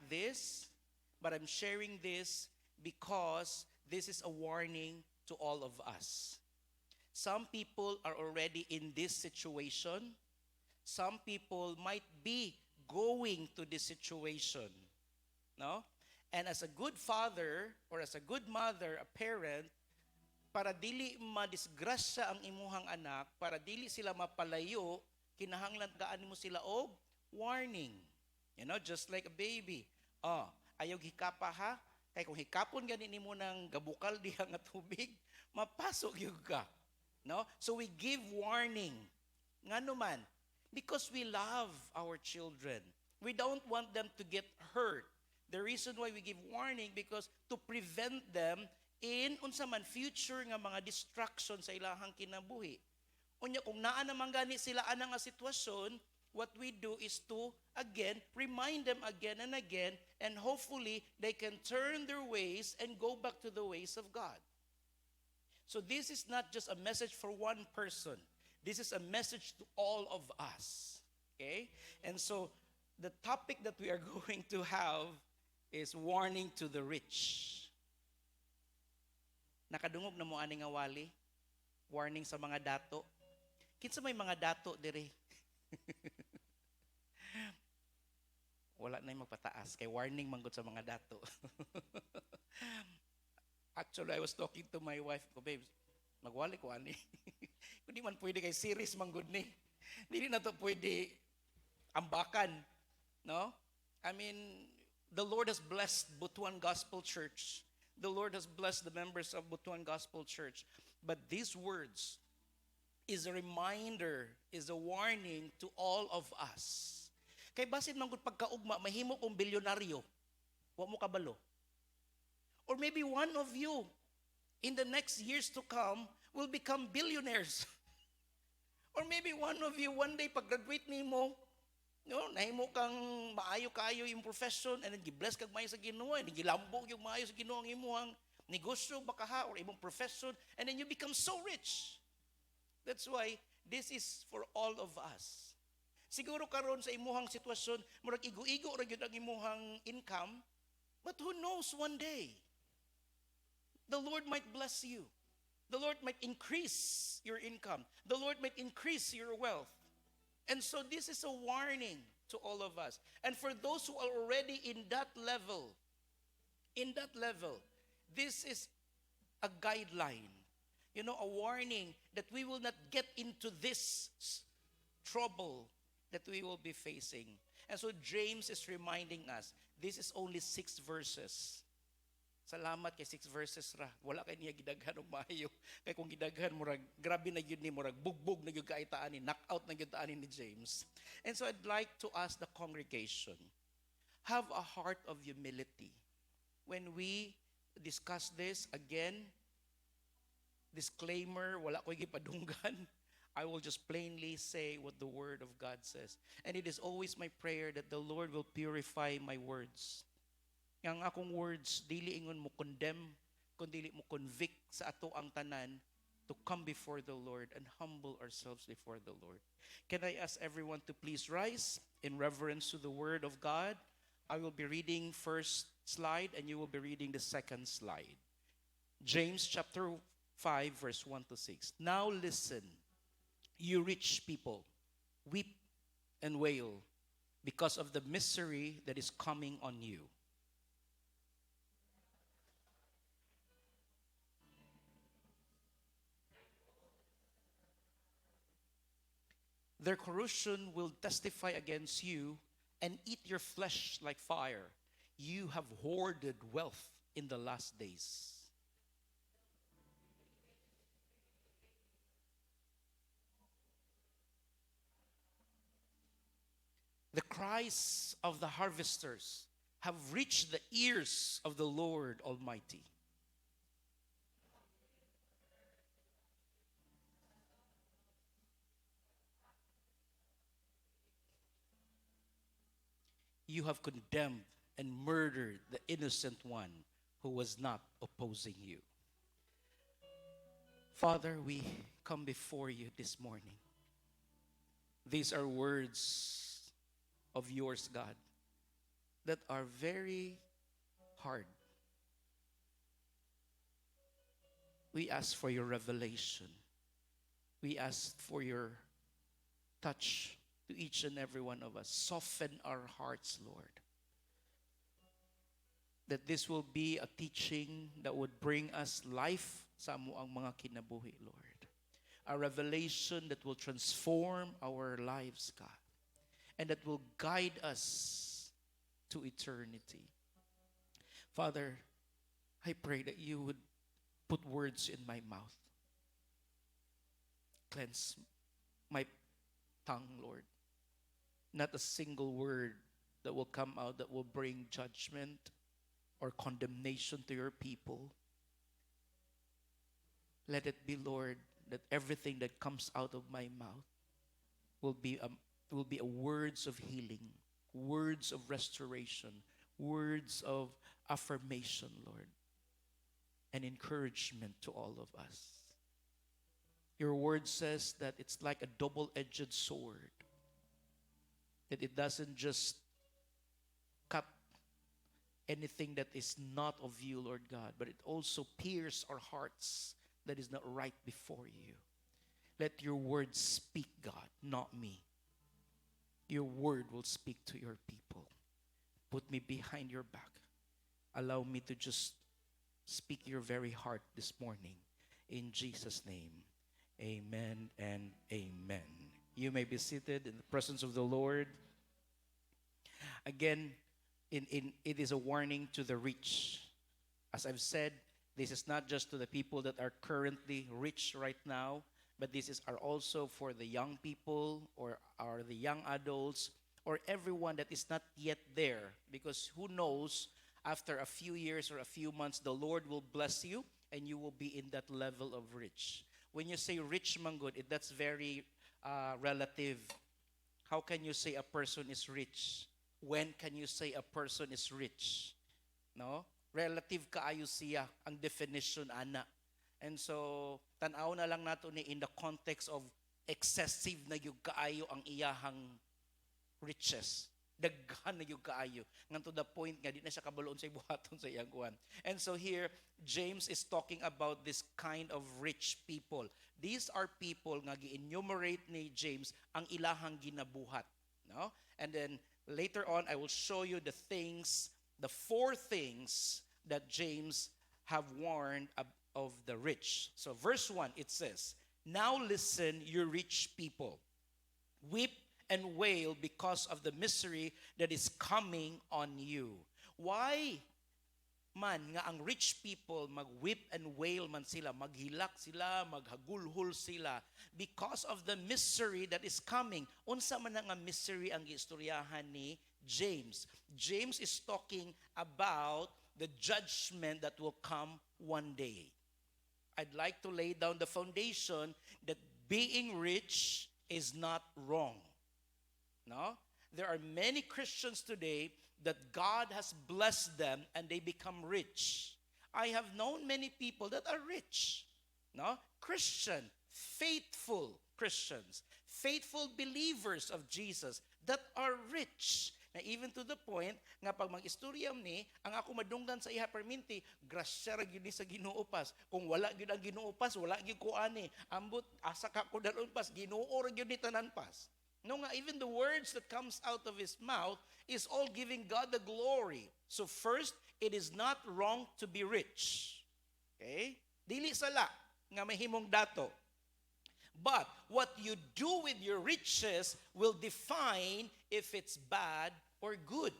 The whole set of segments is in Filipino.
this, but I'm sharing this because this is a warning to all of us. Some people are already in this situation. Some people might be going to this situation. No? And as a good father or as a good mother, a parent, para dili madisgrasya ang imuhang anak, para dili sila mapalayo, kinahanglan gaan mo sila og warning. Just like a baby. Oh, ayaw hikapa ha? Kay kung hikapon ganin nimo ng gabukal diha nga tubig, mapasok yun ka. No? So we give warning. Ngano man? Because we love our children. We don't want them to get hurt. The reason why we give warning because to prevent them in unsa man future nga mga distraction sa ilahang kinabuhi. Unya kung naa naman gani sila ana nga sitwasyon, what we do is to again remind them again and again, and hopefully they can turn their ways and go back to the ways of God. So this is not just a message for one person. This is a message to all of us. Okay? And so the topic that we are going to have is warning to the rich. Nakadungog na mo ani nga wali? Warning sa mga dato. Kinsa may mga dato diri? Wala na yung magpataas. Kay warning manggod sa mga dato. Actually, I was talking to my wife ko, babe, magwali ko ani. Hindi man pwede kay series manggod ni. Hindi na to pwede ambakan. No? I mean, the Lord has blessed Butuan Gospel Church. The Lord has blessed the members of Butuan Gospel Church. But these words is a reminder, is a warning to all of us. Kay basin man gud pagkaugma, mahimo kong bilyonaryo. Wa mo kabalo. Or maybe one of you in the next years to come will become billionaires. Or maybe one of you one day pag-graduate nimo, nahimo kang maayo kayo yung profession and then gibless kag maayo sa Ginoo and gilambog yung maayo sa Ginoo ang imuhang negosyo baka ha or imong profession and then you become so rich. That's why this is for all of us. Siguro karon sa imuhang sitwasyon, murag igo-igo ra gyud ang imuhang income, but who knows one day the Lord might bless you. The Lord might increase your income. The Lord might increase your wealth. And so this is a warning to all of us. And for those who are already in that level, this is a guideline, a warning that we will not get into this trouble that we will be facing. And so James is reminding us, this is only 6 verses. Salamat kay 6 verses ra. Wala kay niya gidaghan og maayo. Kay kung gidaghan murag grabe na gyud ni murag bugbog na gyud kaitaan ni knockout na gyud ani ni James. And so I'd like to ask the congregation, have a heart of humility. When we discuss this again, disclaimer, wala ko'y gipadunggan. I will just plainly say what the word of God says. And it is always my prayer that the Lord will purify my words. Yang akong words, dili ingon mo condemn, kundi mo convict sa ato ang tanan to come before the Lord and humble ourselves before the Lord. Can I ask everyone to please rise in reverence to the word of God? I will be reading first slide and you will be reading the second slide. James chapter 5 verse 1 to 6. Now listen, you rich people, weep and wail because of the misery that is coming on you. Their corruption will testify against you and eat your flesh like fire. You have hoarded wealth in the last days. The cries of the harvesters have reached the ears of the Lord Almighty. You have condemned and murdered the innocent one who was not opposing you. Father, we come before you this morning. These are words of yours, God, that are very hard. We ask for your revelation. We ask for your touch to each and every one of us. Soften our hearts, Lord. That this will be a teaching that would bring us life sa amuang mga kinabuhi, Lord. A revelation that will transform our lives, God. And that will guide us to eternity. Father, I pray that you would put words in my mouth. Cleanse my tongue, Lord. Not a single word that will come out that will bring judgment or condemnation to your people. Let it be, Lord, that everything that comes out of my mouth will be a words of healing, words of restoration, words of affirmation, Lord, and encouragement to all of us. Your word says that it's like a double-edged sword, that it doesn't just cut anything that is not of you, Lord God, but it also pierces our hearts that is not right before you. Let your word speak, God, not me. Your word will speak to your people. Put me behind your back. Allow me to just speak your very heart this morning. In Jesus' name, amen and amen. You may be seated in the presence of the Lord. Again, it is a warning to the rich. As I've said, this is not just to the people that are currently rich right now, but this are also for the young people or the young adults or everyone that is not yet there. Because who knows, after a few years or a few months, the Lord will bless you and you will be in that level of rich. When you say rich, manggod, that's very relative. How can you say a person is rich? When can you say a person is rich? No? Relative kaayo siya ang definition, ana. And so, tanaw na lang nato ni in the context of excessive na yung kaayo ang iyahang riches. Daghan na yung kaayo. Ngan to the point nga, di na siya kabaloon sa ibuhaton sa iyang kuwan. And so here, James is talking about this kind of rich people. These are people nga gi-enumerate ni James ang ilahang ginabuhat. No? And then, later on, I will show you the four things that James have warned of the rich. So verse 1, it says, "Now listen, you rich people. Weep and wail because of the misery that is coming on you." Why man nga ang rich people mag-weep and wail man sila, maghilak sila, maghagulhol sila because of the misery that is coming. Unsa man nga misery ang giistoryahan ni James. James is talking about the judgment that will come one day. I'd like to lay down the foundation that being rich is not wrong. No? There are many Christians today that God has blessed them and they become rich. I have known many people that are rich. No? Christian, faithful Christians, faithful believers of Jesus that are rich. Na even to the point nga pag mag-istoryam ni ang ako madunggan sa iha perminti, grasya ra gyud ni sa Ginoo pas. Kung wala gyud ang Ginoo pas, wala gyud ko ani. Ambot asa ka ko daron pas, Ginoo ra gyud ni tanan pas. No nga, even the words that comes out of his mouth is all giving God the glory. So first, it is not wrong to be rich. Okay? Dili sala nga mahimong dato. But what you do with your riches will define if it's bad or good.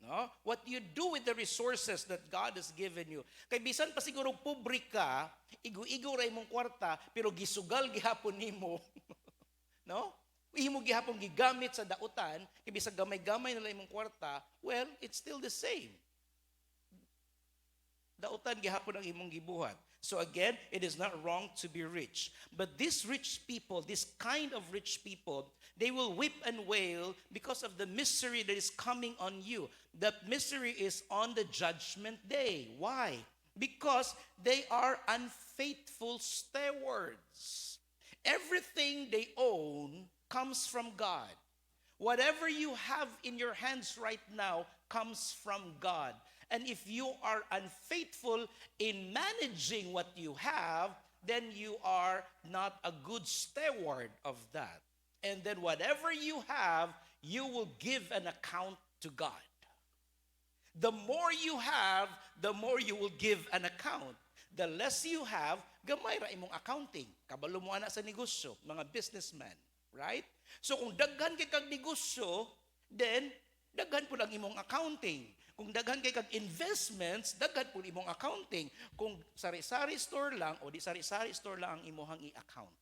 No? What you do with the resources that God has given you. Kay bisan pa siguro pobre ka, igo-igo ra imong kwarta, pero gisugal gihapon nimo. No? Imo gihapon gigamit sa dautan, kay bisan gamay-gamay na imong kwarta, well, it's still the same. Dautan gihapon ang imong gibuhat. So again, it is not wrong to be rich. But these rich people, this kind of rich people, they will weep and wail because of the misery that is coming on you. That misery is on the judgment day. Why? Because they are unfaithful stewards. Everything they own comes from God. Whatever you have in your hands right now comes from God. And if you are unfaithful in managing what you have, then you are not a good steward of that. And then whatever you have, you will give an account to God. The more you have, the more you will give an account. The less you have, gamay ra imong accounting. Kabalo mo ana sa negosyo, mga businessman, right? So kung daghan kay kag negosyo, then daghan po lang imong accounting. Kung daghan kay kag investments, daghan po imong accounting. Kung sari-sari store lang o di sari-sari store lang ang imong i-account.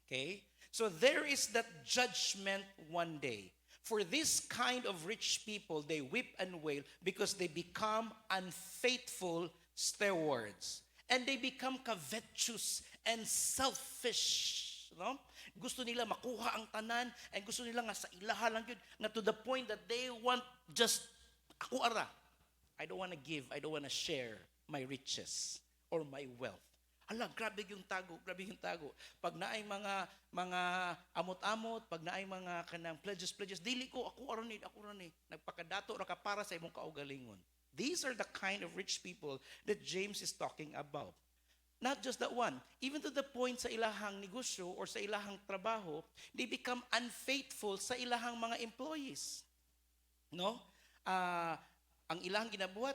Okay? So there is that judgment one day. For this kind of rich people, they weep and wail because they become unfaithful stewards. And they become covetous and selfish. No? Gusto nila makuha ang tanan and gusto nila nga sa ilaha lang yun, nga to the point that they want just, ako ara, I don't want to give, I don't want to share my riches or my wealth. Ala, grabe yung tago, grabe yung tago. Pag naay mga amot-amot, pag naay mga kanang pledges, dili ko, ako ron eh. Nagpakadato ra ka para sa imong kaugalingon. These are the kind of rich people that James is talking about. Not just that one. Even to the point sa ilahang negosyo or sa ilahang trabaho, they become unfaithful sa ilahang mga employees. No? Ang ilahang ginabuhat,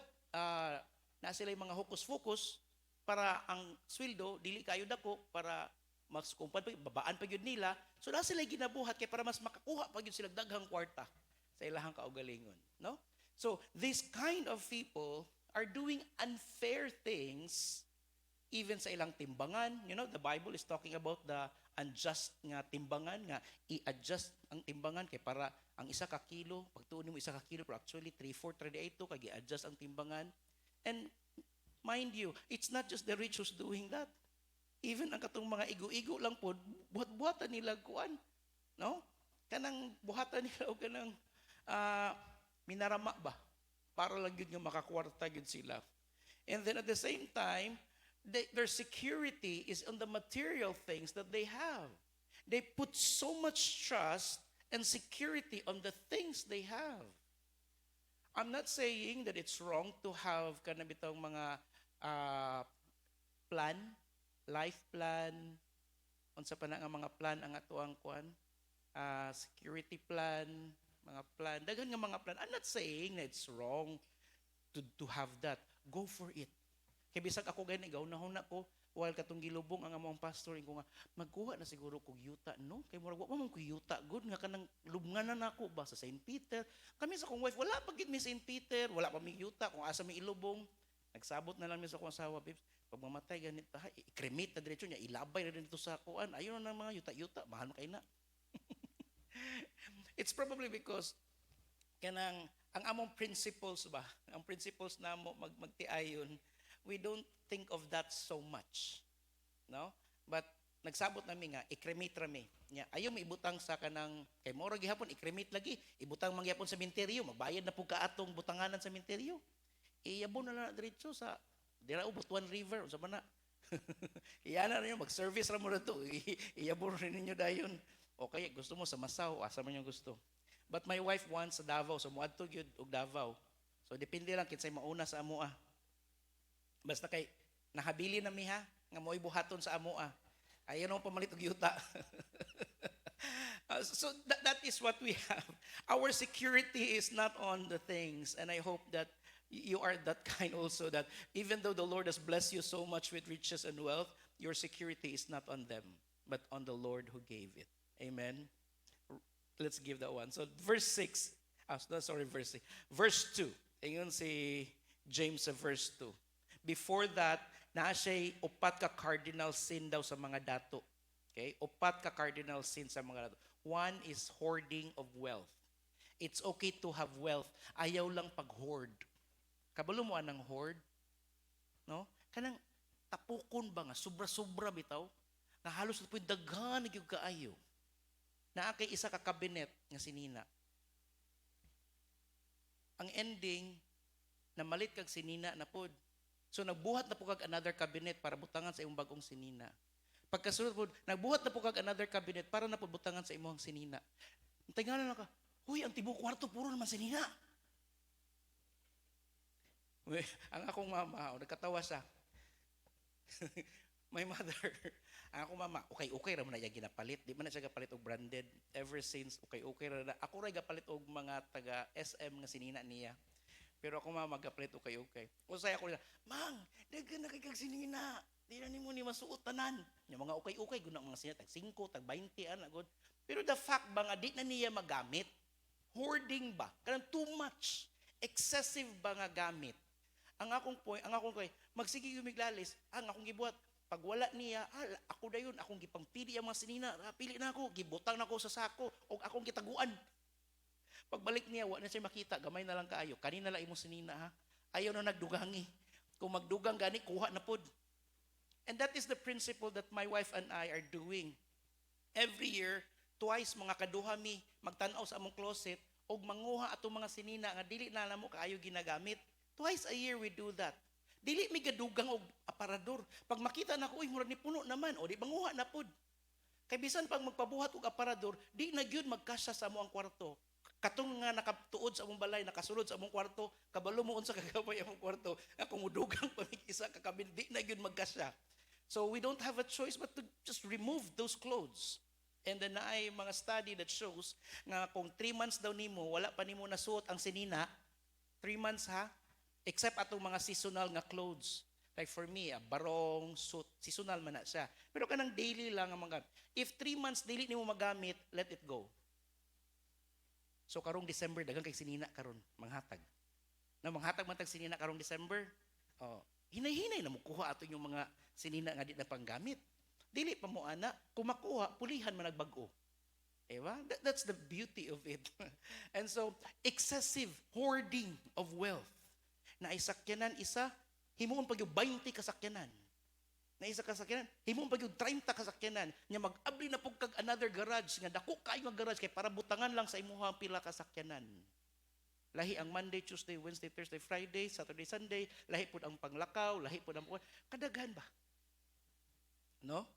na sila yung mga hokus-focus, para ang sweldo dili kayo dako para mas kumpad pa babaan pa gyud nila, so na sila ginabuhat kay para mas makakuha pa gyud sila daghang kwarta sa ilahang kaugalingon, no? So this kind of people are doing unfair things even sa ilang timbangan. You know, the Bible is talking about the unjust nga timbangan, nga i-adjust ang timbangan kay para ang isa ka kilo, pagtuon mo isa ka kilo, pero actually 3-4 38 to kay i-adjust ang timbangan. And mind you, it's not just the rich who's doing that. Even ang katong mga igo-igo lang po, buhat-buhatan nila kuan, no? Kanang buhatan nila o kanang minarama ba? Para lang yun yung makakwarta yun sila. And then at the same time, their security is on the material things that they have. They put so much trust and security on the things they have. I'm not saying that it's wrong to have kanabitang mga plan, life plan, unsa pa na nga mga plan ang atuang kuan, security plan, mga plan, daghan nga mga plan. I'm not saying that it's wrong to have that. Go for it. Kay bisag ako gani gaw-nahon na ko while katong gilubong ang among pastor ko nga magkuha na siguro kog yuta, no? Kay murag wa man ko yuta good nga kanang lubnganan nako ba sa St. Peter. Kami sa kong wife wala pa gid mi St. Peter, wala pa mi yuta kung asa mi ilubong. Nagsabot na lang mi sa akong asawa, babes, pag mamatay ganit ta, i-cremate na diretso niya, ilabay na dito sa kuan. Ayun na mga yuta-yuta, mahal kay na. It's probably because kanang ang among principles ba, ang principles na mo magtiayon, we don't think of that so much. No? But nagsabot nami nga i-cremate rami. Nya ayo maibutang sa kanang kay mora gihapon i-cremate lagi, ibutang mangyapon sa sementeryo, magbayad na pug kaatong butanganan sa sementeryo. Iyabo na lang diretso sa dira Butuan River unsa man na. Iyana na niyo mag-service ra mo dito. Iyabo rin ninyo dayon. Okay, gusto mo sa Masaw, asa man yung gusto. But my wife wants sa Davao, so muadto gyud og Davao. So depende lang kinsay mauna sa amoa. Basta kay nahabili na mi ha nga mo'y buhaton sa amoa. Ayon ang pamalit og yuta. So that is what we have. Our security is not on the things, and I hope that you are that kind also, that even though the Lord has blessed you so much with riches and wealth, your security is not on them, but on the Lord who gave it. Amen. Let's give that one. So verse 6, verse 6. Verse 2. Ingon si James sa verse 2. Before that, naa siya'y upat ka cardinal sin daw sa mga dato. Okay? Upat ka cardinal sin sa mga dato. One is hoarding of wealth. It's okay to have wealth. Ayaw lang pag-hoard. Kabalo mo anang hoard? No? Kanang tapukon ba nga, sobra-sobra bitaw, na halos na po'y daghan yung kaayo. Na kay isa ka kabinet nga sinina. Ang ending, na malit kag sinina na pod. So nagbuhat na po kag another cabinet para butangan sa imong bagong sinina. Pagkasunod po, nagbuhat na po kag another cabinet para na po butangan sa imong sinina. Tingnan na ka, huy, ang tibok kwarto puro naman sinina. Ang akong mama, nagkatawa siya. My mother, ang akong mama, okay ra man na niya ginapalit. Di man na siya gapalit og branded. Ever since, okay ra na. Ako ra gapalit og mga taga SM nga sinina niya. Pero ako mama gapalit okay. Usay ako nila, Mang, dagan na kay kag sinina. Di na nimo ni masuot tanan. Yung mga okay, guna mga sinina, tag 5, tag 20, ana god. Pero the fact ba nga di na niya magamit, hoarding ba? Kanang too much, excessive ba nga gamit? Ang akong point, magsige gumiglalis, ang akong gibuhat, pag wala niya, ako dayon, akong gipangpili ang mga sinina, pili na ako, gibutang na ako sa sako, o akong gitaguan. Pagbalik niya, wala na siya makita, gamay na lang kaayo. Kanina lang imong sinina ha. Ayaw na nagdugangi. Kung magdugang gani, kuha na pod. And that is the principle that my wife and I are doing. Every year, twice mga kaduha mi magtanaw sa among closet og manguha atong mga sinina nga dili na namo kaayo ginagamit. Twice a year we do that. Dili mi gadugang og aparador. Pag makita na ko, uy, murag ni puno naman, o di manguha na pod. Kay bisan pag magpabuhat og aparador, di na gyud magkasya sa among kwarto. Katong nga nakatuod sa among balay, nakasulod sa among kwarto, kabalo mo unsa kagabay among kwarto, nga kung mudugang pa isa ka kabin, di na gyud magkasya. So we don't have a choice but to just remove those clothes. And then naay mga study that shows nga kung 3 months daw nimo wala pa nimo nasuot ang sinina, 3 months ha, except atong mga seasonal nga clothes. Like for me, barong, suit, seasonal man na siya. Pero kanang daily lang ang mga, if 3 months daily nimo magamit, let it go. So karong December, dagang kay sinina karon manghatag. Na manghatag man tag sinina karong December, hinay-hinay na mo kuha ato yung mga sinina nga di na panggamit. Dili pa mo ana, kung makuha, pulihan man nagbag-o. Diba? That's the beauty of it. And so, excessive hoarding of wealth. Na isakyanan isa, himuon pag yung 20 kasakyanan. Na isa kasakyanan, himuon pag yung 30 kasakyanan. Nya mag-abli na po kag another garage. Nga dako kayo ang garage kay para butangan lang sa imuhang pila kasakyanan. Lahi ang Monday, Tuesday, Wednesday, Thursday, Friday, Saturday, Sunday. Lahi po ang panglakaw, lahi po ang kadaghan ba? No?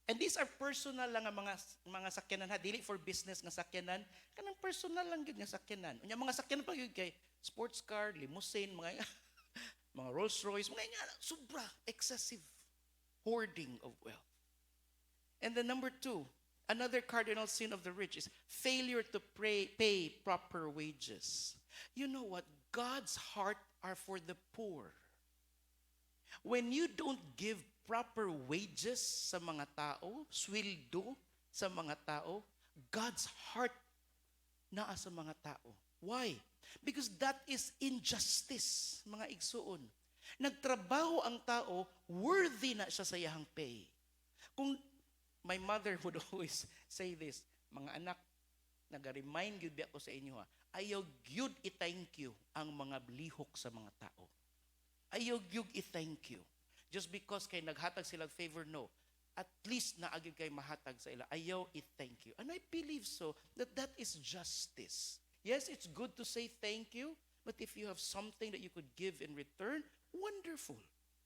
And these are personal lang ang mga sakyanan ha, dili for business nga sakyanan, kanang personal lang gyud nga sakyanan. Unya mga sakyanan pa gyud kay sports car, limousine, mga mga Rolls Royce, mga nga sobra excessive hoarding of wealth. And then number 2, another cardinal sin of the rich is failure to pay proper wages. You know what? God's heart are for the poor. When you don't give proper wages sa mga tao, sweldo sa mga tao, God's heart naa sa mga tao. Why? Because that is injustice, mga igsuon. Nagtrabaho ang tao, worthy na siya sa iyang pay. Kung my mother would always say this, mga anak, nag-remind yun ako sa inyo ha, ayaw yun i-thank you ang mga lihok sa mga tao. Ayaw yun i-thank you. Just because kay naghatag silang favor, no. At least naagid kay mahatag sa ila. Ayaw i-thank you. And I believe so that is justice. Yes, it's good to say thank you, but if you have something that you could give in return, wonderful.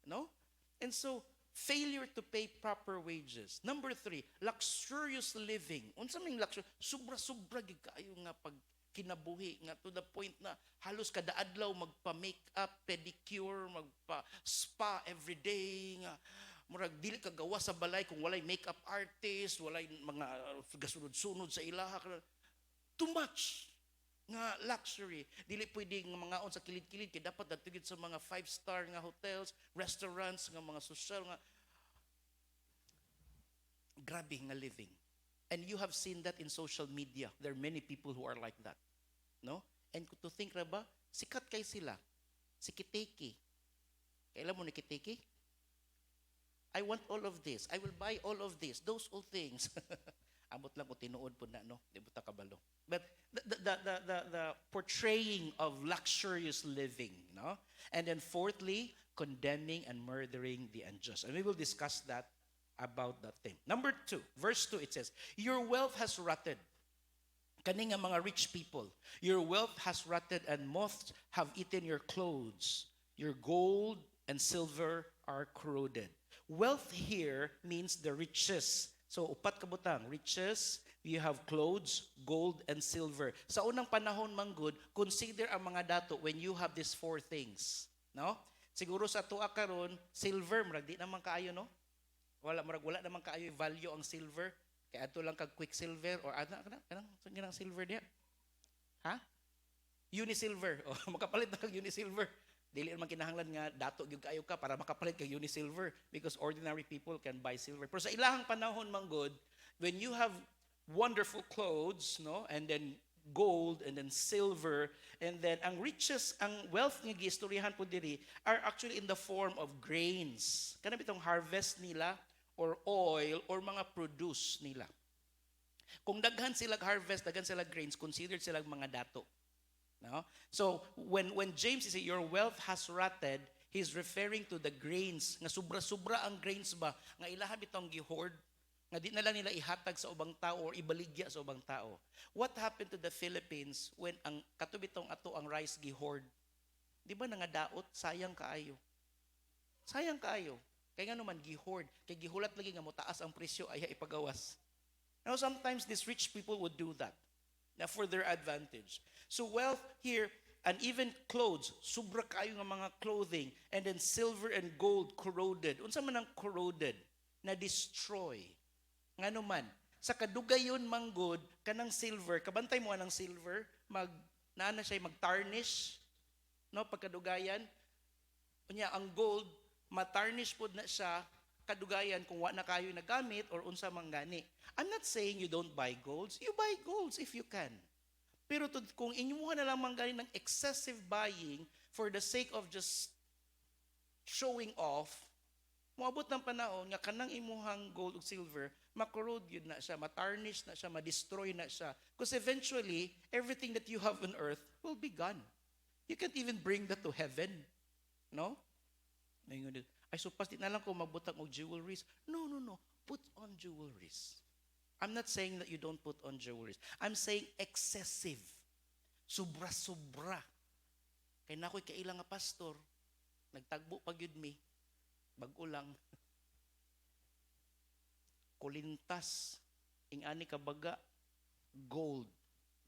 No? And so, failure to pay proper wages. Number 3, luxurious living. Unsa may luxury? Sobra-sobra gid kaayo nga pag kinabuhi nga to the point na halos kada adlaw magpa-makeup, pedicure, magpa-spa every day nga murag dili ka gawa sa balay kung walay makeup artist, walay mga gasunod-sunod sa ilaha. Too much nga luxury. Dili pwedeng mga on sa kilid-kilid kay dapat datugid sa mga 5-star nga hotels, restaurants nga mga social nga grabe nga living. And you have seen that in social media. There are many people who are like that. No? And to think ra ba, sikat kay sila. Si Kiteki. Kailan mo ni Kiteki? I want all of this. I will buy all of this. Those all things. Amot lang ko tinuod po na, no? Di buta kabalo. But the portraying of luxurious living, no? And then fourthly, condemning and murdering the unjust. And we will discuss that about that thing. Number 2, verse 2, it says, your wealth has rotted. Kani nga mga rich people, your wealth has rotted and moths have eaten your clothes. Your gold and silver are corroded. Wealth here means the riches. So, upat kabutang, riches, you have clothes, gold, and silver. Sa unang panahon, manggod, consider ang mga dato when you have these 4 things. No? Siguro sa tuwa karon, silver murag di naman kaayo no? Wala naman kaayo value ang silver. Kaya ato lang kag quicksilver or ana kanang silver diya. Ha? Unisilver. O makapalit na kag Unisilver. Dili man kinahanglan nga dato gyud kaayo ka para makapalit kag Unisilver because ordinary people can buy silver. Pero sa ilahang panahon man good, when you have wonderful clothes, no, and then gold and then silver and then ang riches, ang wealth nga giistoryahan po diri are actually in the form of grains. Kana bitong harvest nila or oil or mga produce nila. Kung daghan sila harvest, daghan sila grains, considered sila mga dato. No? So when James is your wealth has rotted, he's referring to the grains. Nga sobra-sobra ang grains ba nga ilaha bitong gi-hoard nga di na lang nila ihatag sa ubang tao or ibaligya sa ubang tao. What happened to the Philippines when ang katubitong ato ang rice gi-hoard? Di ba nangadaot? Sayang kaayo. Sayang kaayo. Kaya nga naman gi-hoard. Kaya gihulat lagi nga mo taas ang presyo ay ipagawas. Now sometimes these rich people would do that na for their advantage. So wealth here, and even clothes, sobra kayo nga mga clothing, and then silver and gold corroded. Unsa man ang corroded? Na destroy. Ngano man, sa kadugayon manggod kanang silver, kabantay mo anang silver, naana siya mag-tarnish, no, pagkadugayan. Unya ang gold, ma-tarnish pod na siya kadugayan kung wa na kayo nagamit or unsa man gani. I'm not saying you don't buy golds. You buy golds if you can. Pero kung inyuha na lang gani ng excessive buying for the sake of just showing off, moabot ng panahon nga kanang imuhang gold ug silver, makorrode yun na siya, matarnish na siya, ma-destroy na siya. Because eventually, everything that you have on earth will be gone. You can't even bring that to heaven. No? Ay, so pas di na lang ko magbutang og jewelries. No. Put on jewelries. I'm not saying that you don't put on jewelries. I'm saying excessive. Sobra-sobra. Kaya na ako'y kailang nga pastor, nagtagbo pag yun mi, bag-o lang. Kulintas, ingani ka baga, gold.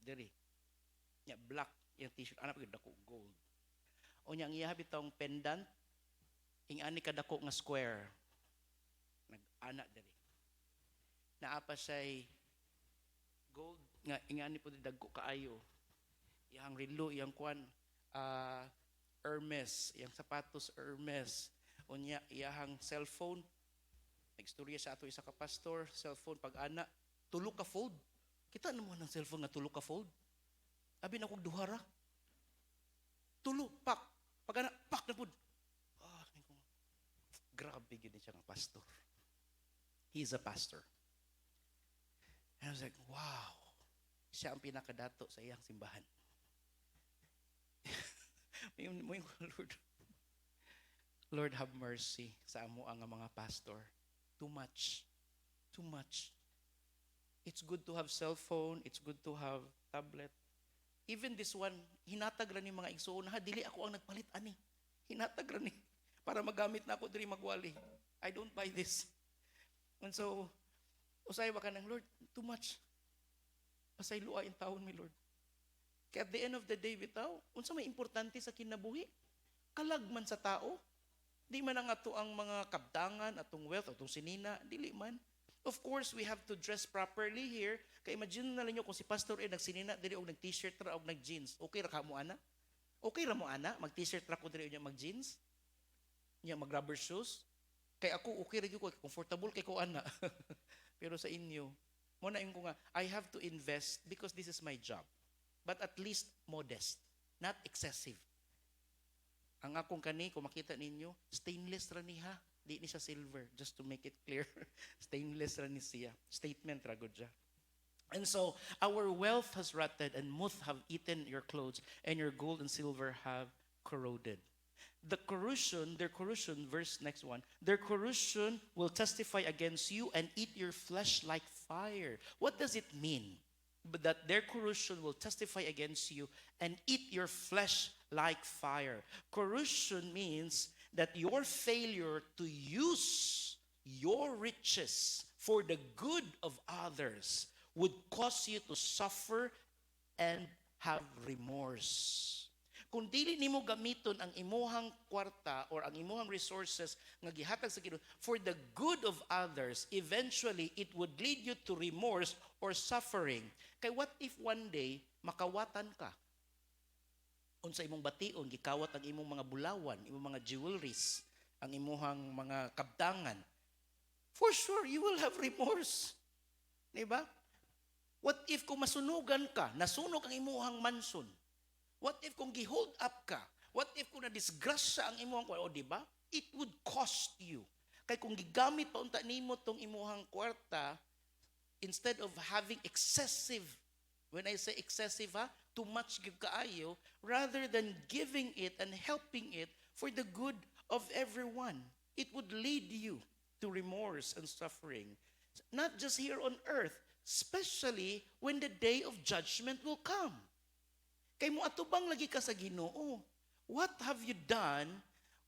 Diri. Ya, black, yung t-shirt. Anak pag dako, gold. O niyang iyahabit ang pendant, ingani ka dako nga square. Nag-anak diri. Naapa siya'y gold, nga ingani po dagko kaayo. Iyang relo, iyang kwan, Hermes, iyang sapatos Hermes. Unya, iyang cellphone, nagstorya sa ato isa ka pastor, cellphone pag-ana, tulo ka fold. Kita naman ng cellphone nga tulo ka fold. Abi na kong duhara. Tulo, pak. Pag-ana, pak na po. Grabe yun siya ng pastor. He's a pastor. And I was like, wow. Siya ang pinakadato sa iyang simbahan. Mo yung Lord. Lord, have mercy sa amo ang mga pastor. Too much. Too much. It's good to have cellphone. It's good to have tablet. Even this one, hinatag ra ni mga igsoon. Dili ako ang nagpalit ani. Hinatag ra ni. Para magamit na ako diri magwali. I don't buy this. And so, usay ba ka ng Lord, too much. Pasay luay in taon mi Lord. Kaya at the end of the day, bitaw, unsa may importante sa kinabuhi? Kalagman sa tao. Di man ang ato ang mga kabdangan, atong wealth, atong sinina, dili man. Of course, we have to dress properly here. Kaya imagine na lang nyo kung si pastor nagsinina, dili og nag-t-shirt ra og nag-jeans. Okay ra ka mo ana? Okay ra mo ana? Mag-t-shirt ra ko dili niya mag-jeans? Niya mag-rubber shoes? Kay ako, okay rin ko, comfortable kay ko ana. Pero sa inyo, muna yung ko nga, I have to invest because this is my job. But at least modest, not excessive. Ang akong kani, kung makita ninyo, stainless ra niya. Di ni siya silver, just to make it clear. Stainless ra ni siya. Statement ra gud siya. And so, our wealth has rotted and moth have eaten your clothes and your gold and silver have corroded. Their corrosion, verse next one, their corrosion will testify against you and eat your flesh like fire. What does it mean? But that their corrosion will testify against you and eat your flesh like fire. Corrosion means that your failure to use your riches for the good of others would cause you to suffer and have remorse. Kung dili nimo gamiton ang imuhang kwarta or ang imuhang resources nga gihatag sa Ginoo for the good of others, eventually it would lead you to remorse or suffering. Kay what if one day makawatan ka? Unsa imong bation, gikawat ang imong mga bulawan, imong mga jewelries, ang imuhang mga kabtangan. For sure, you will have remorse. Diba? What if kung masunugan ka, nasunog ang imuhang mansion? What if kung gi-hold up ka? What if kung na-disgrasya ang imuhang kwarta? O diba? It would cost you. Kaya kung gigamit pa unta nimo tong imuhang kwarta, instead of having excessive, when I say excessive, too much give kaayo, rather than giving it and helping it for the good of everyone, it would lead you to remorse and suffering. Not just here on earth, especially when the day of judgment will come. Kay mo atubang lagi ka sa Ginoo. What have you done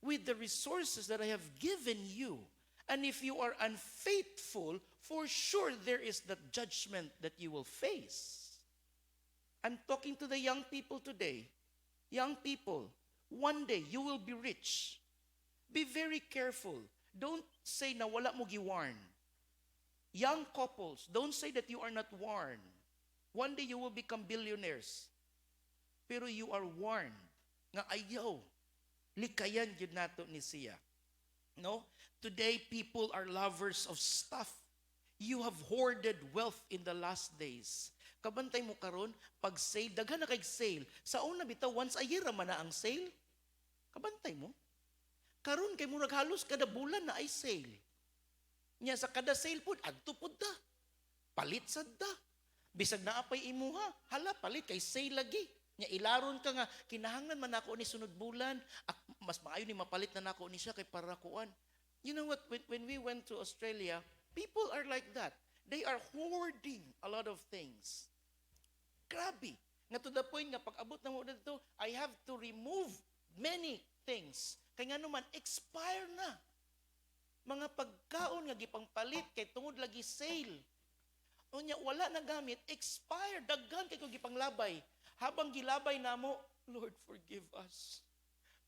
with the resources that I have given you? And if you are unfaithful, for sure there is that judgment that you will face. I'm talking to the young people today. Young people, one day you will be rich. Be very careful. Don't say na wala mo giwarn. Young couples, don't say that you are not warned. One day you will become billionaires. Pero you are warned nga ayaw likayan yun nato ni siya. No? Today people are lovers of stuff. You have hoarded wealth in the last days. Kabantay mo karon pag sale, daghan na kay sale. Sa una bitaw once a year man na ang sale. Kabantay mo. Karon kay murag halos kada bulan na ay sale. Nya sa kada sale pud adto pud da. Palit sad da. Bisag naapay imuha, hala palit kay sale lagi. Nya ilaron ka nga kinahanglan man nako ni sunod bulan, mas maayo ni mapalit na nako ni siya kay para kuan. You know what, when we went to Australia, people are like that. They are hoarding a lot of things. Grabe. Nga to the point nga pag abot na mo dito, I have to remove many things. Kaya nga naman, expire na. Mga pagkaon nga gipangpalit kay tungod lagi sale. Unya wala na gamit, expire, daghan kay kung gipanglabay. Habang gilabay namo, Lord, forgive us.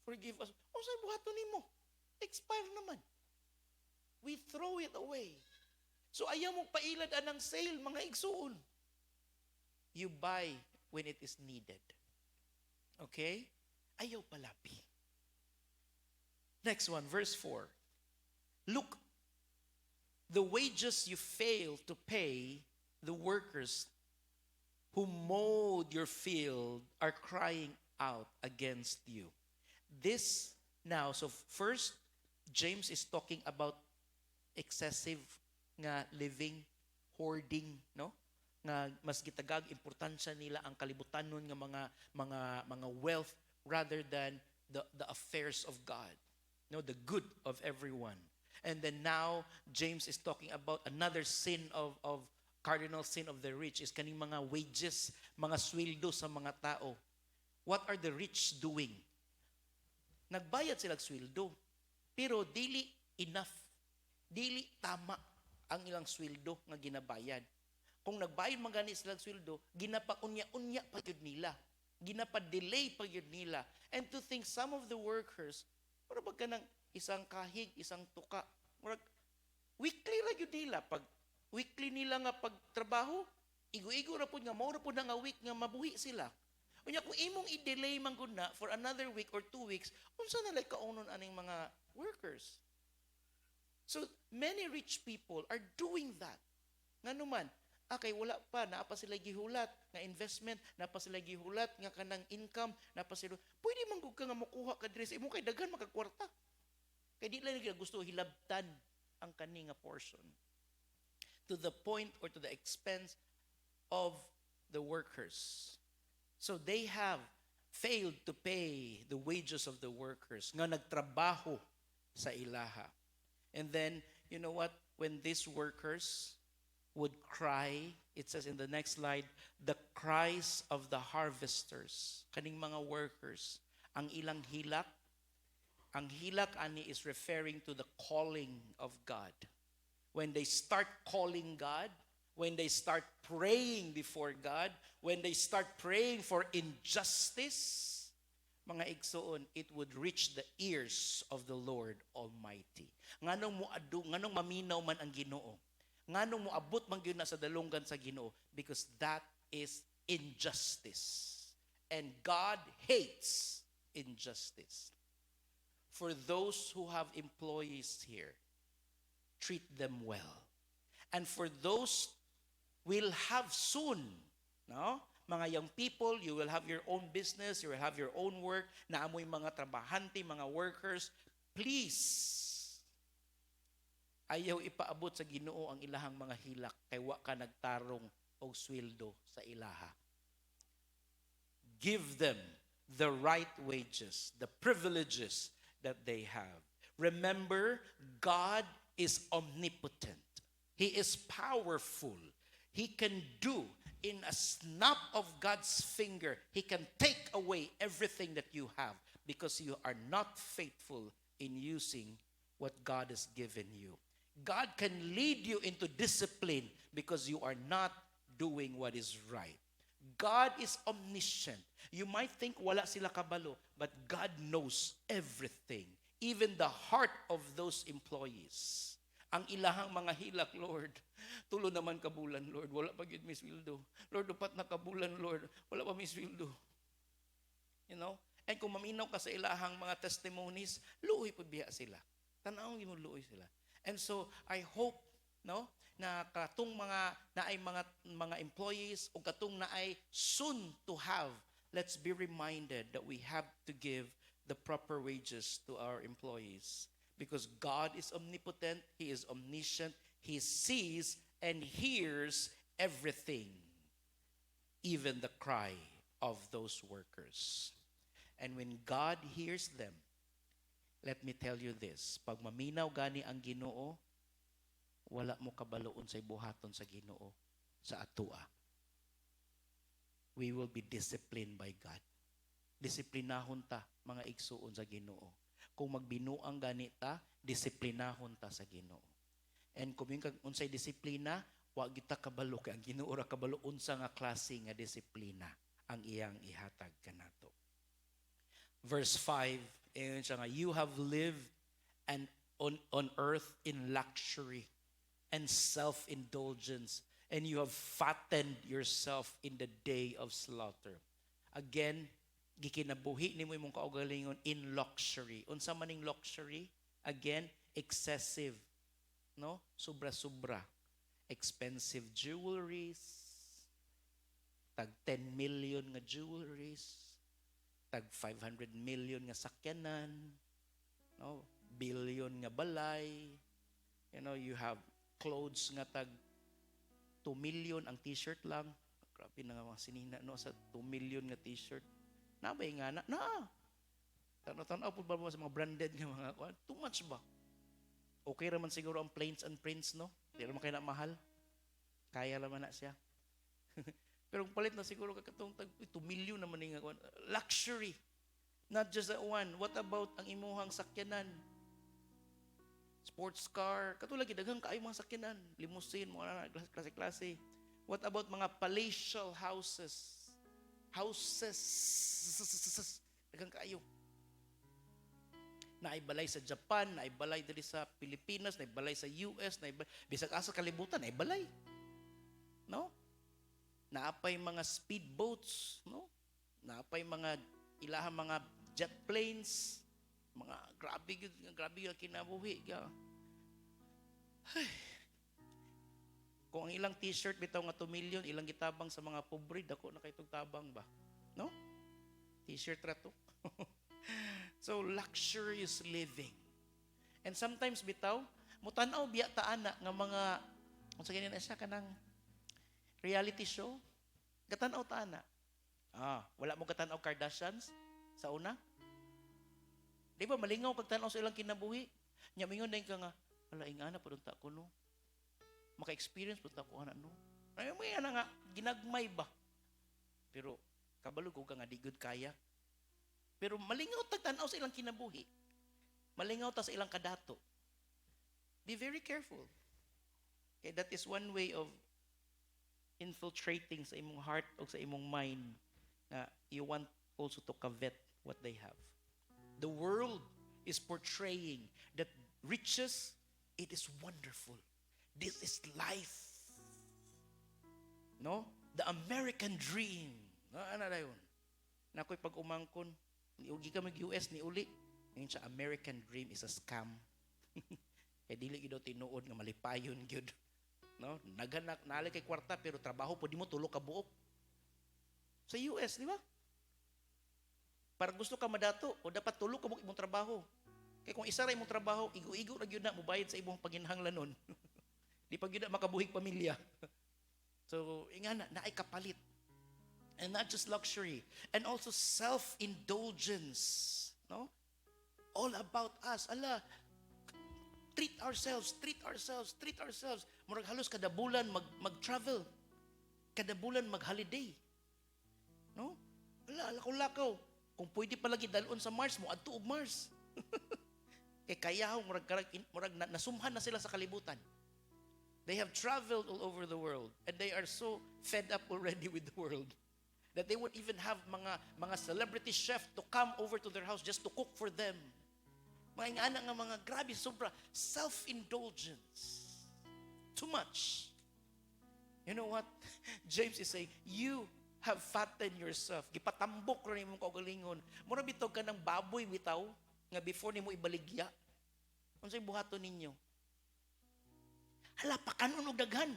Forgive us. O sa'y buhaton nimo? Expire naman. We throw it away. So ayaw mong pailad anang sale, mga igsuon. You buy when it is needed. Okay? Ayaw palapi. Next one, verse 4. Look, the wages you fail to pay the workers who mowed your field are crying out against you. This now, so first, James is talking about excessive nga living, hoarding, no? Nga mas gitagag importansya nila ang kalibutanon nga mga wealth rather than the affairs of God. No, the good of everyone. And then now James is talking about another sin of cardinal sin of the rich is kaning mga wages, mga sweldo sa mga tao. What are the rich doing? Nagbayad sila sweldo, pero dili enough. Dili tama ang ilang sweldo nga ginabayad. Kung nagbayad man gani sila sweldo, ginapa-unya-unya pa yun nila. Ginapa-delay pa yun nila. And to think some of the workers, para ba ka ng isang kahig, isang tuka, weekly ra yun nila. Pag weekly nila nga pagtrabaho, igo-igo ra pud nga mao ra pud nga week nga mabuhi sila. Unya kung imong i-delay man gud na for another week or 2 weeks, unsa na lay kaunon aning mga workers? So many rich people are doing that. Nganuman, kay wala pa naa pa sila gihulat nga investment, naa pa sila gihulat nga kanang income, naa pa sila. Pwede man gud ka nga mokuha ka diri sa imo kay daghan makakwarta. Kay di lang nila gusto hilabtan ang kani nga portion. To the point or to the expense of the workers. So they have failed to pay the wages of the workers nga nagtrabaho sa ilaha. And then, you know what? When these workers would cry, it says in the next slide, the cries of the harvesters, kaning mga workers, ang ilang hilak, ang hilak ani is referring to the calling of God. When they start calling God, when they start praying before God, when they start praying for injustice, mga igsoon, it would reach the ears of the Lord Almighty. Nganong mo adu, nganong maminaw man ang Ginoo. Nganong mo abot man gyud na sa dalunggan sa Ginoo, because that is injustice. And God hates injustice. For those who have employees here, treat them well. And for those will have soon, no? Mga young people, you will have your own business, you will have your own work, naamoy mga trabahante, mga workers, please, ayaw ipaabot sa Ginoo ang ilahang mga hilak, kay wa ka nagtarong og sweldo sa ilaha. Give them the right wages, the privileges that they have. Remember, God is omnipotent. He is powerful. He can do in a snap of God's finger. He can take away everything that you have because you are not faithful in using what God has given you. God can lead you into discipline because you are not doing what is right. God is omniscient. You might think wala sila kabalo, but God knows everything, even the heart of those employees. Ang ilahang mga hilak, Lord, tulo naman kabulan, Lord, wala pa gyud mi sweldo. Lord, upat na kabulan, Lord, wala pa mi sweldo. You know? And kung maminaw ka sa ilahang mga testimonies, luoy pud biya sila. Tanaw gyud mo luoy sila. And so I hope, no, na katong mga employees o katong na ay soon to have, let's be reminded that we have to give the proper wages to our employees. Because God is omnipotent, He is omniscient, He sees and hears everything, even the cry of those workers. And when God hears them, let me tell you this, pag maminaw gani ang Ginoo, wala mo kabaloon sa ibuhaton sa Ginoo sa atua. We will be disciplined by God. Disiplinahon ta, mga igsuon sa Ginoo. Kung magbinuang ganita, disiplinahon ta sa Ginoo. And kung yung unsay disiplina, wa kita kabalo kay ang Ginoo ra kabalo unsa nga klase nga disiplina ang iyang ihatag kanato. Verse 5, ayon siya nga, you have lived and on earth in luxury and self-indulgence, and you have fattened yourself in the day of slaughter. Again, gikinabuhi nimo imong kaugalingon in luxury. Unsa maning luxury? Again, excessive, no? Sobra-sobra. Expensive jewelries, tag 10 million nga jewelries, tag 500 million nga sakyanan, no? Billion nga balay. You know, you have clothes nga tag 2 million ang t-shirt lang. Grabe na nga mga sinina, no? Sa 2 million nga t-shirt. Nabay nga na. Tanaw po ba mo sa mga branded nga mga kuan? Too much ba? Okay raman siguro ang plains and prints, no? Di naman kaya na mahal. Kaya naman na siya. Pero kung palit na siguro kakatong 2 million naman nga kuan. Luxury. Not just that one. What about ang imuhang sakyanan? Sports car. Katulad daghang kaayo mga sakyanan. Limousine, mga klase-klase. What about mga palatial houses? Daghang kaayo. Naibalay sa Japan, naibalay diri sa Pilipinas, naibalay sa US, naibalay bisag asa kalibutan, naibalay. No? Naapay mga speedboats, no? Naapay mga ilahang mga jet planes, mga grabe yung kinabuhi. Kung ang ilang t-shirt bitaw nga 2 million, ilang gitabang sa mga pobre, dako na kay tabang ba? No? T-shirt ra to. So, luxurious living. And sometimes bitaw, mutanaw biya ta ana nga mga unsa ganyan na siya kanang reality show. Gatanaw ta ana. Wala mo gatanaw Kardashians sa una? Di ba malingaw pagtanaw sa ilang kinabuhi? Nya mingon din ka nga, wala ingana pa ta ko no. Maka-experience pa ta ko ana no. Ay mo ana nga ginagmay ba? Pero kabalo ko ka nga di good kaya. Pero malingaw tagtanaw sa ilang kinabuhi. Malingaw ta sa ilang kadato. Be very careful. Okay, that is one way of infiltrating sa imong heart o sa imong mind na you want also to covet what they have. The world is portraying that riches, it is wonderful. This is life. No? The American dream. No, ano na yun? Na ako'y pag umangkon, niugi ka mag-US, ni uli. Ngayon siya, American dream is a scam. Kaya dili yun daw tinuod nga malipayon yun. No? Naganak, naalay kay kwarta, pero trabaho po, di mo tulog ka buok. Sa US, di ba? Para gusto ka madato, o dapat tulog ka buok imong trabaho. Kaya kung isa rin imong trabaho, igo-igo na yun na, mubayad sa imong paginhanglanon. Di pag yun na makabuhig pamilya. So, nga na ay kapalit. And not just luxury. And also self-indulgence. No? All about us. Ala, treat ourselves. Murag halos kada bulan mag-travel. Kada bulan mag-holiday. No? Ala, lakaw-lakaw. Kung pwede palagi dalon sa Mars mo, adto og Mars. Kaya murag nasumhan na sila sa kalibutan. They have traveled all over the world and they are so fed up already with the world that they would even have mga celebrity chef to come over to their house just to cook for them. Mga ingana nga mga grabe, sobra self-indulgence. Too much. You know what? James is saying, you have fattened yourself. Gipatambok rin imong kaugalingon. Mura bitaw ka ng baboy bitaw nga before nimo ibaligya. Unsay buhaton ninyo? Hala, pakanon og daghan.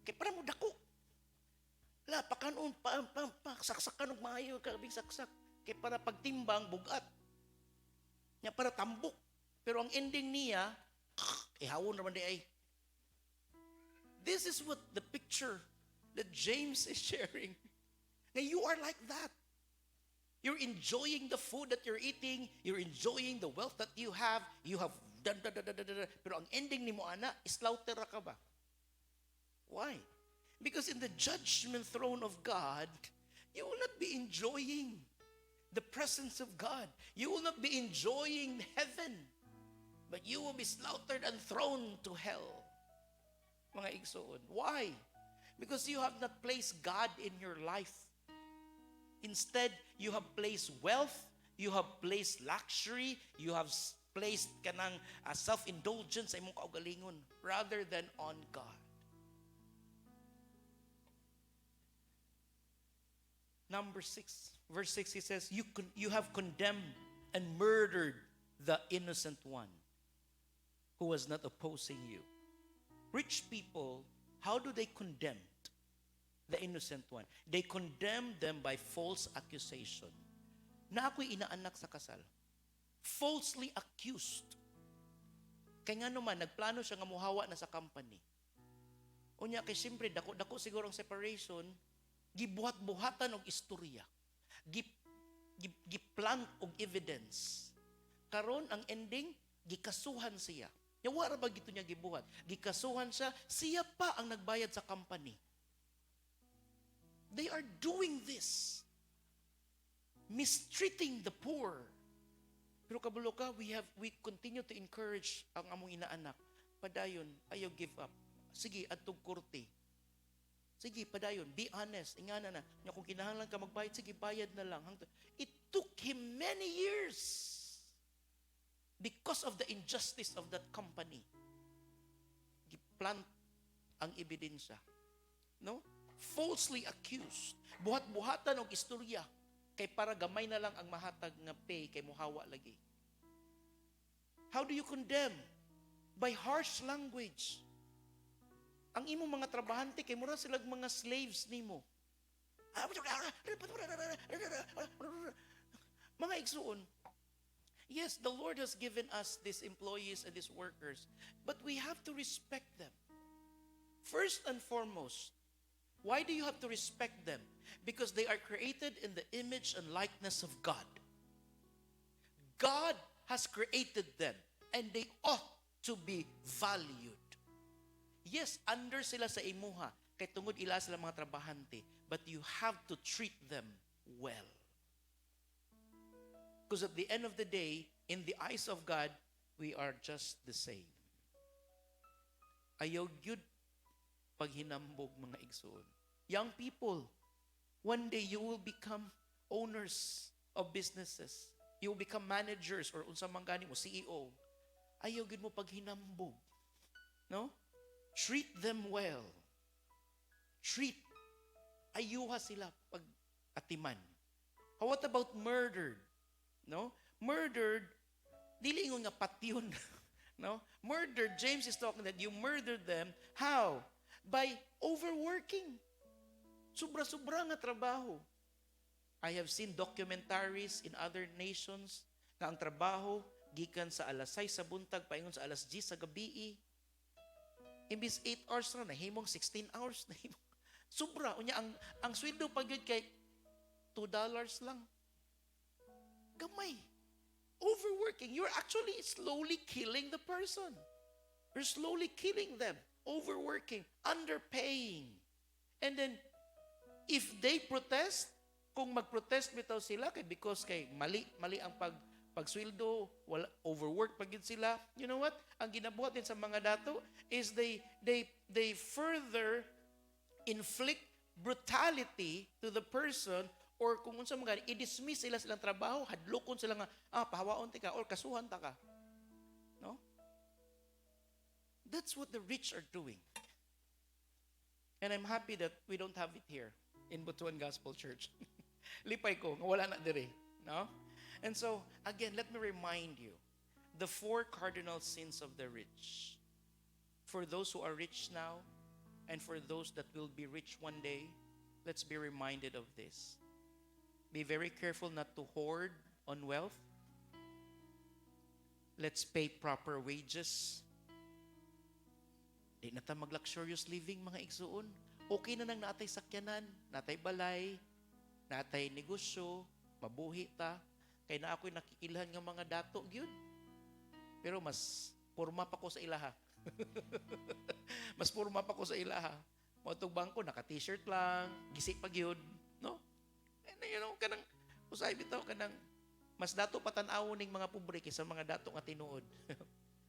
Kay para mo dako. Hala, pakanon, saksakan og maayo, kabing saksak. Kay para pagtimbang, bugat. Nya para tambok. Pero ang ending niya, ihawon naman di ay. This is what the picture that James is sharing. Now you are like that. You're enjoying the food that you're eating. You're enjoying the wealth that you have. You have pero ang ending ni mo, ana, slaughter ka ba? Why? Because in the judgment throne of God, you will not be enjoying the presence of God. You will not be enjoying heaven. But you will be slaughtered and thrown to hell. Mga igsoon. Why? Because you have not placed God in your life. Instead, you have placed wealth, you have placed luxury, you have placed kanang self-indulgence sa imong kaugalingon rather than on God. Number 6, verse 6, he says, you have condemned and murdered the innocent one who was not opposing you. Rich people, how do they condemn the innocent one? They condemn them by false accusation. Na ako'y inaanak sa kasal. Falsely accused. Kaya nga naman, nagplano siya nga muhawa na sa company. Unya, kay siyempre, dako siguro ang separation, gibuhat-buhatan og istorya. Giplant og evidence. Karon ang ending, gikasuhan siya. Wala ba gito niya gibuhat? Gikasuhan siya pa ang nagbayad sa company. They are doing this. Mistreating the poor. Pero kabulo ka, we continue to encourage ang among inaanak. Padayon, ayaw give up. Sige, adtong korte. Sige, padayon, be honest. Ingana na. Kung kinahanglan ka magbayad, sige, bayad na lang. It took him many years because of the injustice of that company. Giplant ang ebidensya. No? Falsely accused. Buhat-buhatan og istorya. Kay para gamay na lang ang mahatag nga pay kay muhawa lagi. How do you condemn? By harsh language. Ang imong mga trabahante kay mura silang mga slaves nimo. Mga igsuon. Yes, the Lord has given us these employees and these workers, but we have to respect them. First and foremost, why do you have to respect them? Because they are created in the image and likeness of God. God has created them and they ought to be valued. Yes, under sila sa imuha, kay tungod ila sila mga trabahante, but you have to treat them well. Because at the end of the day, in the eyes of God, we are just the same. Ayaw gyud paghinambog mga igsoon. Young people, one day you will become owners of businesses. You will become managers or unsa man gani mo, CEO. Ayaw gid mo paghinambog. No? Treat them well. Treat. Ayuha sila pag atiman. What about murdered? No? Murdered, dili ingon nga patyon. No? Murdered, James is talking that you murdered them. How? By overworking. Sobra-sobra nga trabaho. I have seen documentaries in other nations na ang trabaho gikan sa alas 6 sa buntag paingon sa alas 10 sa gabi. Imbis 8 hours na himong 16 hours na himong. Sobra unya ang sweldo pag yun kay $2 lang. Gamay. Overworking. You're actually slowly killing the person. You're slowly killing them. Overworking. Underpaying. And then, if they protest, kung mag-protest bitaw sila, because mali ang pagsweldo, wala, overwork pag yun sila, you know what? Ang ginabuhat din sa mga dato is they further inflict brutality to the person. Or kung unsa mga i-dismiss sila silang trabaho, hadlokon sila nga, pahawaon ti ka, or kasuhan ta ka. No? That's what the rich are doing. And I'm happy that we don't have it here in Butuan Gospel Church. Lipay ko, wala na dire. No? And so, again, let me remind you, the 4 cardinal sins of the rich. For those who are rich now, and for those that will be rich one day, let's be reminded of this. Be very careful not to hoard on wealth. Let's pay proper wages. Di na ta mag-luxurious living, mga igsuon. Okay na nang natay sakyanan, natay balay, natay negosyo, mabuhi ta. Kaya na ako'y nakikilhan ng mga dato, yun. Pero mas purma pa ko sa ilaha. Mas purma pa ko sa ilaha. Matog bangko, naka-t-shirt lang, gisi pag yun. No? You know, kanang usay bitaw kanang mas dato patanaw ning mga pobre kaysa mga dato nga tinuod.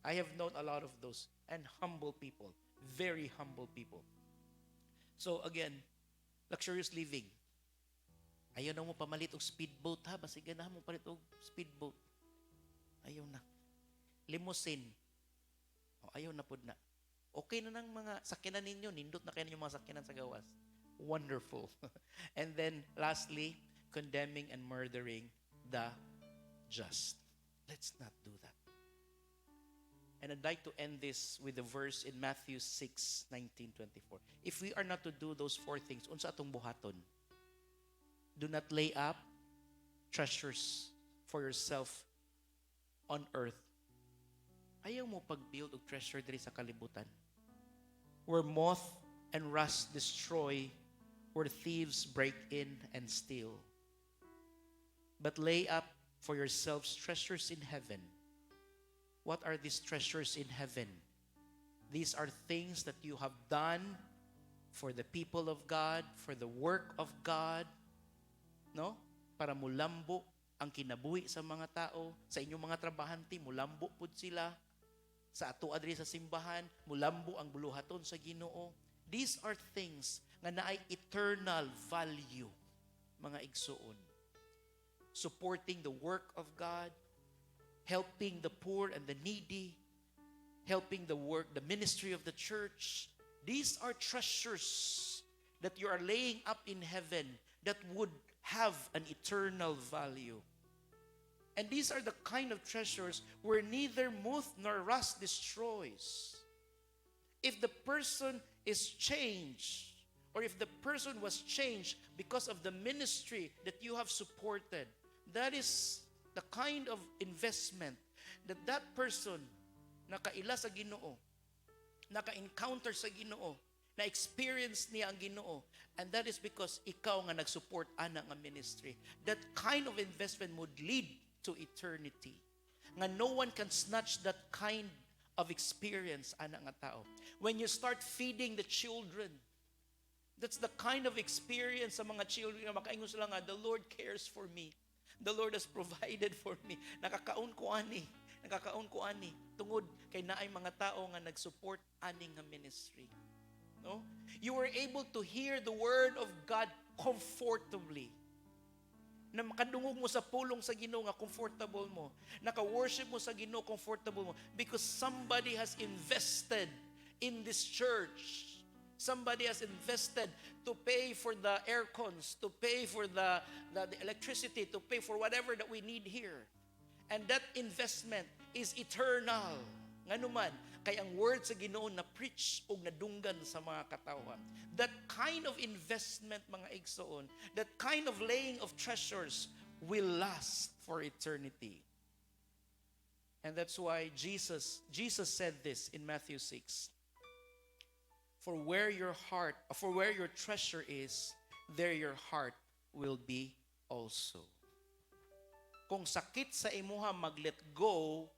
I have known a lot of those and humble people, very humble people. So again, luxurious living. Ayaw na mo pamalit og speedboat ha, basi ganahan mo palit og speedboat. Ayaw na. Limousine. Ayaw na pud na. Okay na nang mga sakyanan ninyo, nindot na kayo yung mga sakyanan sa gawas. Wonderful. And then, lastly, condemning and murdering the just. Let's not do that. And I'd like to end this with a verse in Matthew 6:19-24. If we are not to do those 4 things, unsa atong buhaton? Do not lay up treasures for yourself on earth. Ayaw mo pag-build og treasure diri sa kalibutan, where moth and rust destroy, where thieves break in and steal. But lay up for yourselves treasures in heaven. What are these treasures in heaven? These are things that you have done for the people of God, for the work of God, no? Para mulambo ang kinabuhi sa mga tao, sa inyong mga trabahante, mulambo pud sila. Sa ato adri sa simbahan, mulambo ang buluhaton sa Ginoo. These are things nga naay eternal value, mga igsuon. Supporting the work of God, helping the poor and the needy, helping the work, the ministry of the church. These are treasures that you are laying up in heaven that would have an eternal value. And these are the kind of treasures where neither moth nor rust destroys. If the person is changed, or if the person was changed because of the ministry that you have supported, that is the kind of investment that that person nakaila sa Ginoo, naka-encounter sa Ginoo, na-experience niya ang Ginoo, and that is because ikaw nga nag-support ana nga ministry. That kind of investment would lead to eternity. Nga no one can snatch that kind of experience ana nga tao. When you start feeding the children, that's the kind of experience sa mga children na makaingon sila nga, the Lord cares for me. The Lord has provided for me. Nakakaon ko ani. Tungod kay naay mga tao nga nag-support ani nga ministry. No? You were able to hear the word of God comfortably. Na makadungog mo sa pulong sa Ginoo nga comfortable mo. Naka-worship mo sa Ginoo comfortable mo. Because somebody has invested in this church. Somebody has invested to pay for the air cons, to pay for the electricity, to pay for whatever that we need here. And that investment is eternal. Nganuman, kay ang word sa Ginoo na preach o nadunggan sa mga katawhan. That kind of investment, mga igsoon, that kind of laying of treasures will last for eternity. And that's why Jesus said this in Matthew 6. For where your treasure is, there your heart will be also. Kung sakit sa imuha mag-let go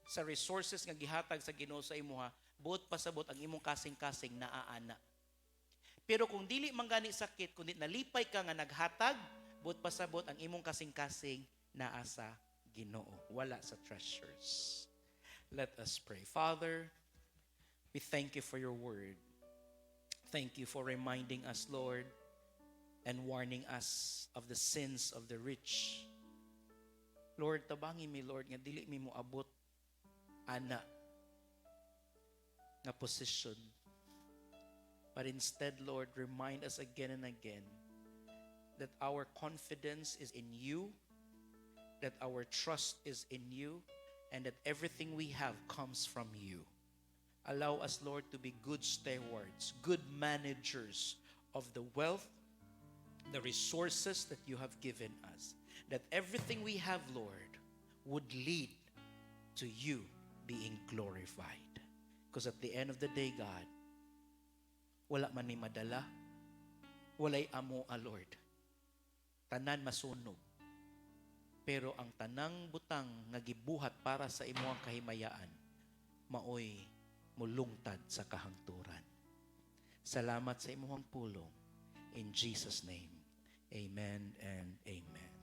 sa resources nga gihatag sa Ginoo sa imuha, buot pasabot ang imong kasing-kasing naaana. Pero kung dili man gani sakit, kundi nalipay ka nga naghatag, buot pasabot ang imong kasing-kasing naa sa Ginoo, wala sa treasures. Let us pray. Father, we thank you for your word. Thank you for reminding us, Lord, and warning us of the sins of the rich. Lord, tabangi mi, Lord, nga dili mi mo abot ana nga position. But instead, Lord, remind us again and again that our confidence is in you, that our trust is in you, and that everything we have comes from you. Allow us, Lord, to be good stewards, good managers of the wealth, the resources that you have given us. That everything we have, Lord, would lead to you being glorified. Because at the end of the day, God, wala man ni madala, walay amo, Lord. Tanan masunog. Pero ang tanang butang nga gibuhat para sa imuang kahimayaan, maoy mulungtad sa kahangturan. Salamat sa imuhang pulong. In Jesus' name, amen and amen.